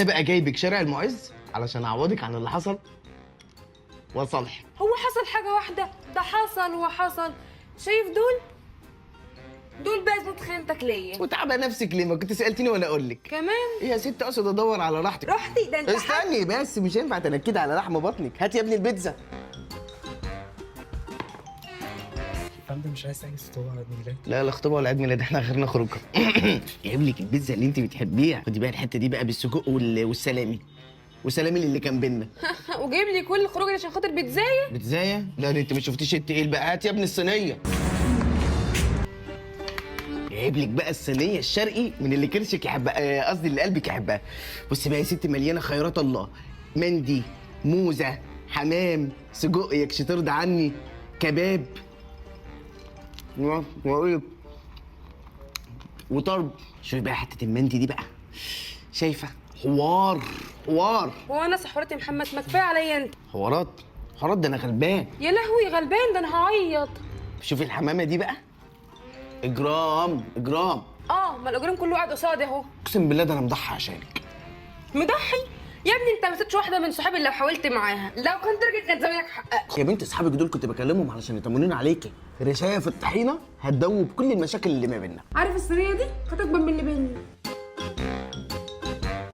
انا بقى جايبك شارع المعز علشان اعوضك عن اللي حصل وصالح. هو حصل حاجه واحده؟ ده حصل وحصل. شايف دول بقى زود خيانتك ليا. وتعبى نفسك ليه؟ ما كنت سالتيني ولا اقول لك كمان ايه يا ست؟ اقصد ادور على راحتك. رحتي ده انت استني بس، مش هينفع تنكدي على لحم بطنك. هات يا ابني البيتزا. فندم مش عايز تعمل خطوبه على عيد ميلاد؟ لا لا، خطوبه ولا عيد ميلاد، احنا اخرنا خروجه. جايب لك البيتزا اللي انت بتحبيها. خدي بقى الحته دي بقى بالسجق والسلامي، والسلامي اللي كان بينا. وجايب لي كل الخروج دي عشان خاطر بيتزايه؟ بيتزايه؟ لا انت ما شفتيش التقيل بقى. هات يا ابني الصينيه. جايب لك بقى الصينيه الشرقي من اللي كرشك يحبها، قصدي اللي قلبك يحبها. بصي بقى يا ستي، مليانه خيرات الله. مندي، موزه، حمام، سجق يكش ترضى عني، كباب، واقول وطرب. شوفي بقى حته المندي دي بقى، شايفه؟ حوار. هو انا صحورتي محمد؟ ما كفايه عليا انت. حوارات ده انا غلبان. يا لهوي غلبان، ده انا هعيط. شوفي الحمامه دي بقى، اجرام. ما الاجرام كله قاعد قصادي اهو. اقسم بالله ده انا مضحي عشانك. مضحي؟ يا ابني انت ما سبتش واحده من صحابي اللي حاولت معاها. لو كنت راجل كان زمانك حققت. يا بنت اصحابك دول كنت بكلمهم علشان يطمنوني عليكي. رشايه في الطحينه هتدوب كل المشاكل اللي ما بيننا. عارف الصينيه دي هتكبر من اللي بيني.